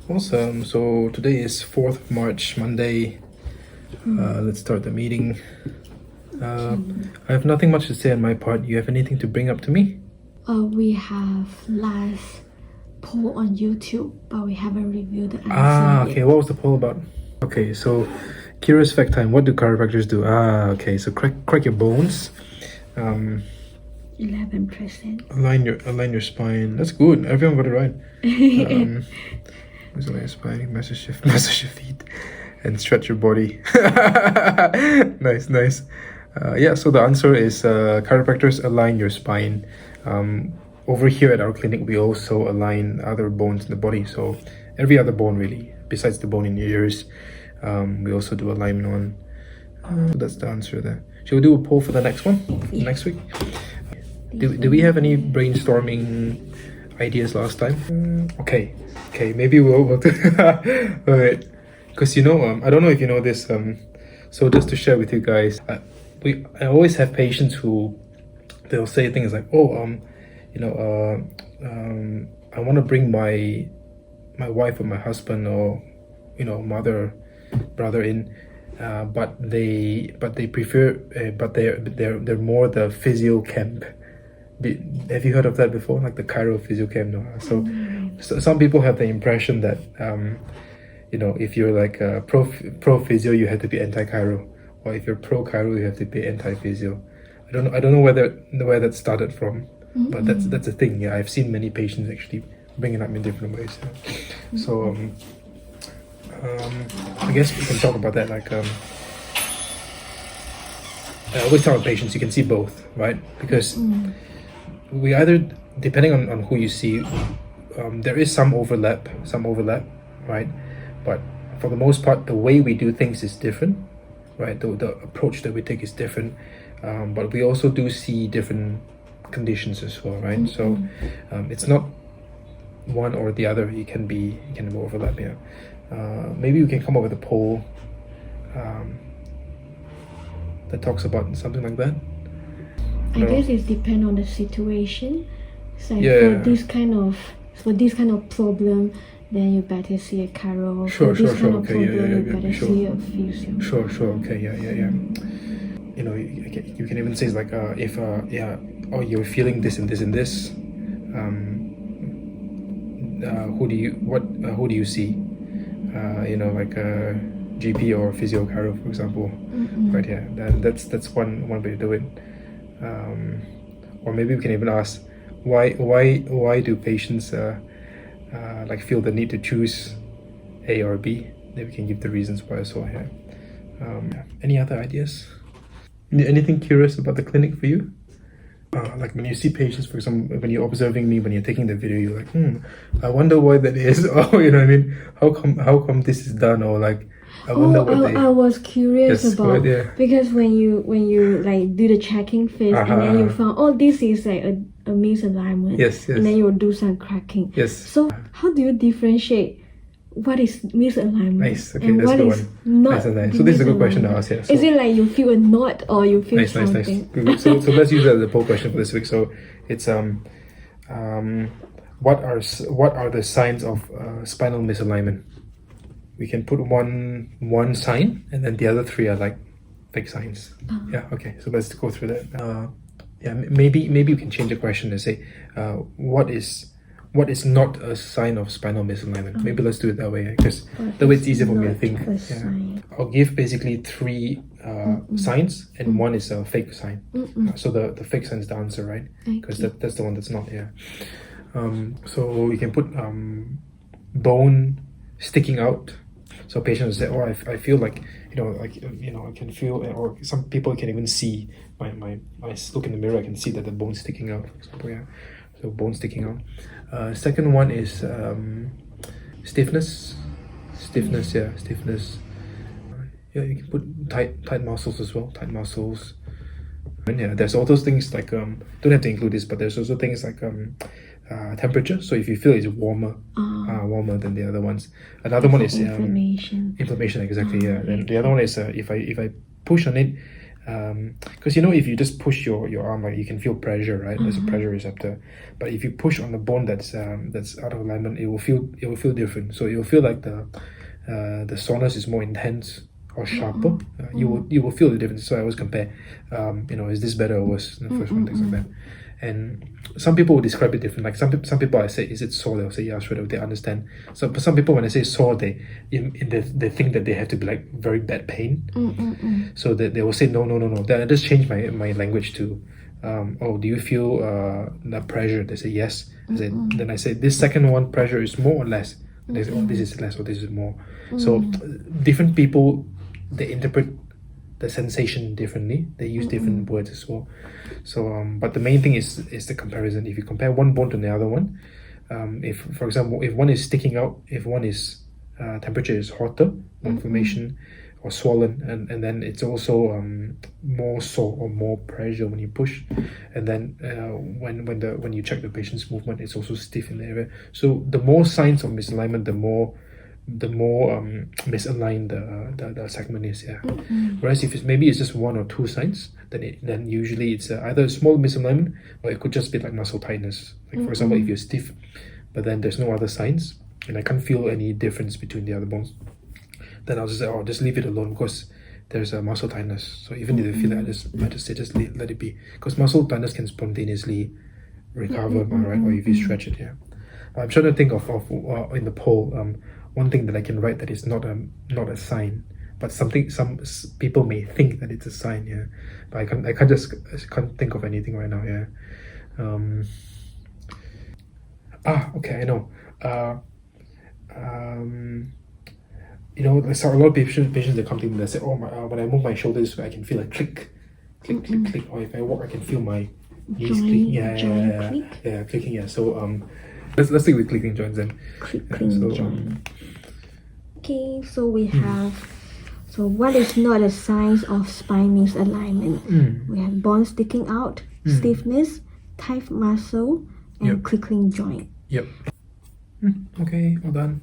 Awesome. So today is 4th of March, Monday. Let's start the meeting. I have nothing much to say on my part. You have anything to bring up to me? We have last poll on YouTube, but we haven't reviewed the answer Okay. yet. What was the poll about? Okay, so curious fact time. What do chiropractors do? Okay. So crack your bones. 11%. Align your spine. That's good. Everyone got it right. Align your spine. Massage your feet, and stretch your body. Nice. Yeah. So the answer is chiropractors align your spine. Over here at our clinic, we also align other bones in the body. So every other bone really, besides the bone in your ears, we also do alignment on. So that's the answer there. Shall we do a poll for the next one? Yeah. Next week? Do we have any brainstorming ideas last time? Okay, maybe we'll do alright, because I don't know if you know this, so just to share with you guys, I always have patients who they'll say things like, I want to bring my wife or my husband or mother, brother in, but they prefer but they're more the physio camp. Have you heard of that before, like the chiro physio camp? No? So some people have the impression that if you're like a pro physio, you have to be anti chiro, or if you're pro chiro, you have to be anti physio. I don't know where that started from, but that's a thing. Yeah, I've seen many patients actually bring it up in different ways. So I guess we can talk about that. Like I always tell my patients, you can see both, right? Because we either, depending on who you see, there is some overlap, right? But for the most part, the way we do things is different, right? The approach that we take is different, but we also do see different conditions as well, right? So it's not one or the other. It can be overlap. Yeah. Maybe we can come up with a poll that talks about something like that. I guess it depends on the situation. So Yeah. for this kind of problem, then you better see a chiro. Sure. For this kind of Okay, problem, you yeah, better sure. see a physio. Sure. Okay, yeah. You can even say it's like if you're feeling this and this and this, who do you see? Like a GP or physio chiro, for example, right? Yeah, that's one way to do it. Or maybe we can even ask why do patients like feel the need to choose A or B? Then we can give the reasons why as well here. Any other ideas? Anything curious about the clinic for you? Like when you see patients, for example, when you're observing me, when you're taking the video, you're like, I wonder why that is. Or you know what I mean? How come this is done? Or like, I wonder what I was curious Yes, about yeah. because when you like do the checking first and then you found this is like a misalignment. Yes. And then you will do some cracking. Yes. So how do you differentiate what is misalignment Nice. Okay, and that's a what good is one. not? Nice. So this is a good question to misalignment? ask. Yeah. Is it like you feel a knot or you feel Nice. something? Good. So let's use that as a poll question for this week. So it's what are the signs of spinal misalignment? We can put one sign, and then the other three are like fake signs. Yeah. Okay. So let's go through that. Maybe we can change the question and say, what is not a sign of spinal misalignment? Maybe let's do it that way, because that way it's easier for me to think. Yeah. I'll give basically three signs, and one is a fake sign. So the fake sign is the answer, right? Because that's the one that's not. Yeah. So we can put bone sticking out. So patients say, I feel like I can feel, or some people can even see my look in the mirror. I can see that the bone's sticking out, for example. Yeah. So bone sticking out. Second one is stiffness. Yeah, stiffness. Yeah, you can put tight muscles as well. Tight muscles. And yeah, there's all those things like don't have to include this, but there's also things like temperature. So if you feel it's warmer than the other ones. Another one is inflammation. Inflammation, exactly. Yeah. Then the other one is if I push on it, Because if you just push your arm, like you can feel pressure, right? There's a pressure receptor, but if you push on the bone that's out of alignment, it will feel different. So you'll feel like the soreness is more intense or sharper. You will feel the difference. So I always compare, is this better or worse than the first one, things like that. And some people will describe it different. Like some people, I say, is it sore? They'll say, yeah, straight away. They understand. So, but some people, when I say sore, they think that they have to be like very bad pain. So they will say, no. Then I just change my language to, do you feel the pressure? They say yes. Then I say, this second one, pressure is more or less. They say, this is less or this is more. So different people, they interpret the sensation differently. They use different words as well. So but the main thing is the comparison. If you compare one bone to the other one, if, for example, if one is sticking out, if one is temperature is hotter, inflammation or swollen, and then it's also more sore or more pressure when you push, and then when you check the patient's movement, it's also stiff in the area. So the more signs of misalignment, the more misaligned the segment is. Whereas if it's just one or two signs, then usually it's either a small misalignment, or it could just be like muscle tightness. Like for example, if you're stiff but then there's no other signs and I can't feel any difference between the other bones, then I'll just say, just leave it alone, because there's a muscle tightness. So even if you feel it, I just say just let it be, because muscle tightness can spontaneously recover, right? Or if you stretch it. I'm trying to think of in the poll, one thing that I can write that is not a sign, but some people may think that it's a sign. But I can't think of anything right now. Okay, I know. There's a lot of patients that come to me that say, when I move my shoulders, I can feel a click, or if I walk, I can feel my knees clicking. Clicking. So let's stick with clicking joints then. Clicking joint. Okay, so we have. So what is not a sign of spine misalignment? We have bones sticking out, stiffness, tight muscle, and clicking joint. Okay, well done.